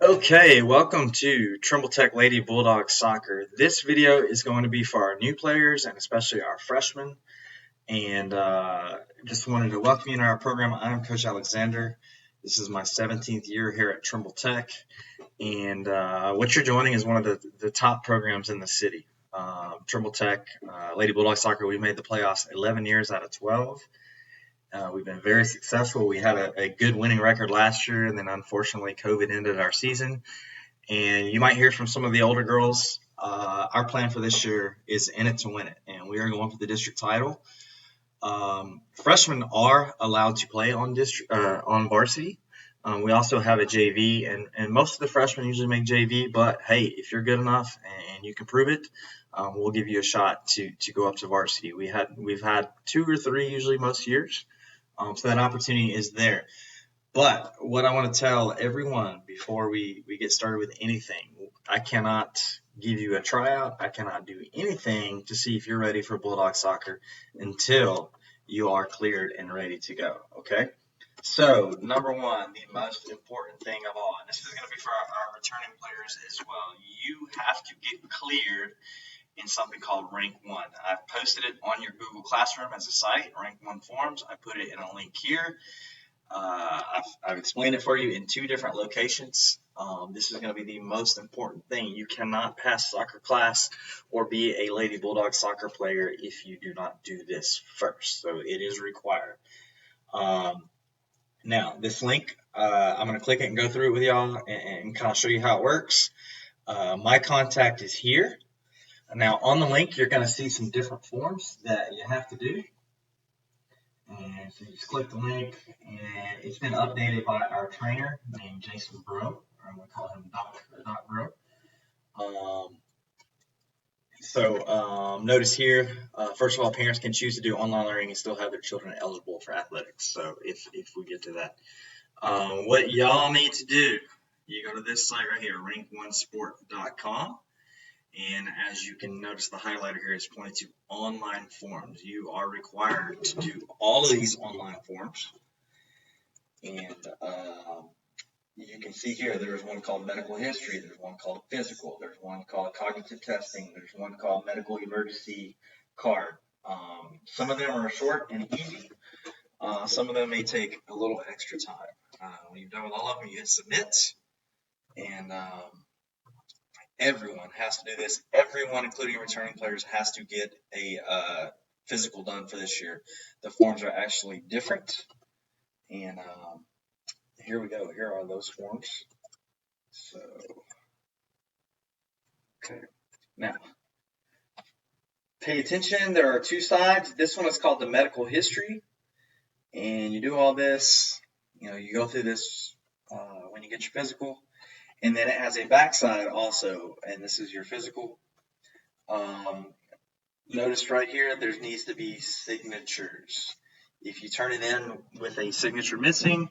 Okay, welcome to Trimble Tech Lady Bulldog Soccer. This video is going to be for our new players and especially our freshmen. And just wanted to welcome you to our program. I'm Coach Alexander. This is my 17th year here at Trimble Tech. And what you're joining is one of the top programs in the city. Trimble Tech, Lady Bulldog Soccer, we made the playoffs 11 years out of 12. We've been very successful. We had a good winning record last year, and then unfortunately COVID ended our season. And you might hear from some of the older girls. Our plan for this year is in it to win it, and we are going for the district title. Freshmen are allowed to play on varsity. We also have a JV, and most of the freshmen usually make JV. But hey, if you're good enough and you can prove it, we'll give you a shot to go up to varsity. We've had 2 or 3 usually most years, so that opportunity is there. But what I want to tell everyone before we get started with anything, I cannot give you a tryout. I cannot do anything to see if you're ready for Bulldog Soccer until you are cleared and ready to go, okay? So, number one, the most important thing of all, and this is going to be for our returning players as well, you have to get cleared in something called RankOne. I've posted it on your Google Classroom as a site, RankOne Forms. I put it in a link here. I've explained it for you in 2 different locations. This is going to be the most important thing. You cannot pass soccer class or be a Lady Bulldog soccer player if you do not do this first. So it is required. Now, this link, I'm going to click it and go through it with y'all and kind of show you how it works. My contact is here. Now, on the link, you're going to see some different forms that you have to do. And so you just click the link, and it's been updated by our trainer named Jason Bro, or I'm going to call him Doc Bro. Notice here, first of all, parents can choose to do online learning and still have their children eligible for athletics. So if we get to that, what y'all need to do, you go to this site right here, rankonesport.com. And as you can notice, the highlighter here is pointed to online forms. You are required to do all of these online forms. And you can see here, there's one called medical history, there's one called physical, there's one called cognitive testing, there's one called medical emergency card. Some of them are short and easy. Some of them may take a little extra time. When you've done with all of them, you hit submit. And everyone has to do this. Everyone, including returning players, has to get a physical done for this year. The forms are actually different. And here we go. Here are those forms. So, okay. Now, pay attention. There are 2 sides. This one is called the medical history. And you do all this. You go through this when you get your physical. And then it has a backside also, and this is your physical. Notice right here, there needs to be signatures. If you turn it in with a signature missing,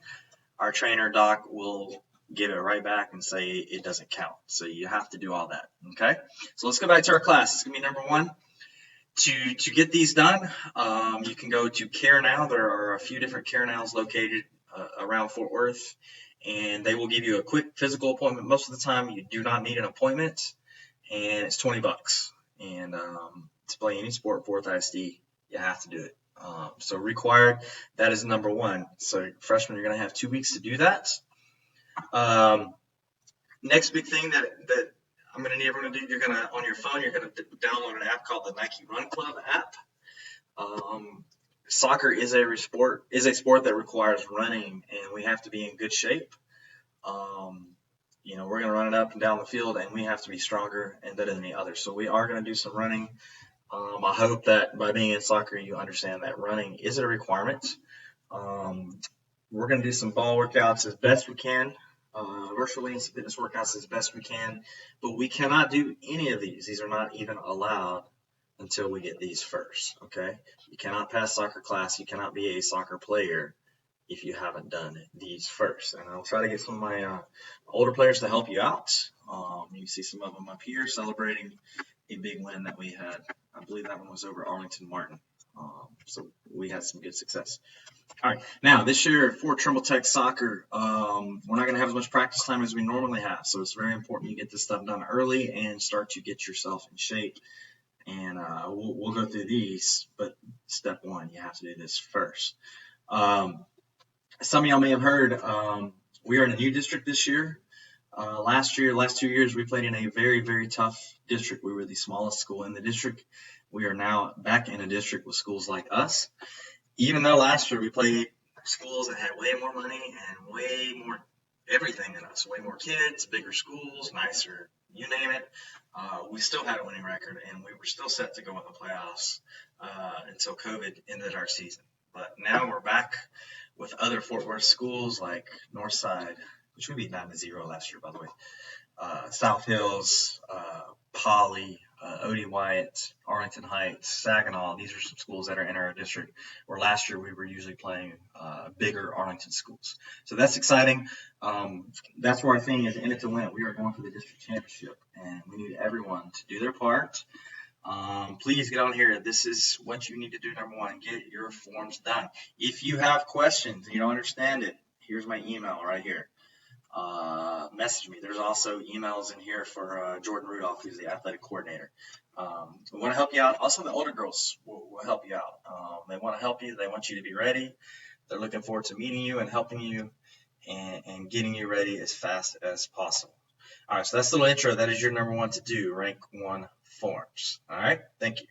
our trainer, Doc, will give it right back and say it doesn't count. So you have to do all that, okay? So let's go back to our class. It's going to be number 1. To get these done, you can go to Care Now. There are a few different Care Nows located around Fort Worth, and they will give you a quick physical appointment. Most of the time, you do not need an appointment, and it's $20. And to play any sport, 4th ISD, you have to do it. So required, that is number 1. So freshmen, you're going to have 2 weeks to do that. Next big thing that I'm going to need everyone to do, on your phone, you're going to download an app called the Nike Run Club app. Soccer is a sport that requires running, and we have to be in good shape. We're going to run it up and down the field, and we have to be stronger and better than the others. So we are going to do some running. I hope that by being in soccer, you understand that running is a requirement. We're going to do some ball workouts as best we can, virtually and fitness workouts as best we can, but we cannot do any of these. These are not even allowed until we get these first, okay? You cannot pass soccer class. You cannot be a soccer player if you haven't done these first. And I'll try to get some of my older players to help you out. You can see some of them up here celebrating a big win that we had. I believe that one was over Arlington Martin. So we had some good success. All right, now this year for Trimble Tech soccer, we're not going to have as much practice time as we normally have, so it's very important you get this stuff done early and start to get yourself in shape. And we'll go through these, but step one, you have to do this first. Some of y'all may have heard we are in a new district this year. Last 2 years, we played in a very, very tough district. We were the smallest school in the district. We are now back in a district with schools like us. Even though last year we played schools that had way more money and way more everything than us, way more kids, bigger schools, nicer, you name it, we still had a winning record, and we were still set to go in the playoffs until COVID ended our season. But now we're back with other Fort Worth schools like Northside, which we beat 9-0 last year, by the way, South Hills, Poly, O.D. Wyatt, Arlington Heights, Saginaw. These are some schools that are in our district, where last year we were usually playing bigger Arlington schools. So that's exciting. That's where our thing is in it to win. We are going for the district championship, and we need everyone to do their part. Please get on here. This is what you need to do. Number one, get your forms done. If you have questions and you don't understand it, here's my email right here. Message me. There's also emails in here for Jordan Rudolph, who's the athletic coordinator. We want to help you out. Also, the older girls will help you out. They want to help you. They want you to be ready. They're looking forward to meeting you and helping you and getting you ready as fast as possible. All right, so that's a little intro. That is your number one to do, RankOne forms. All right, thank you.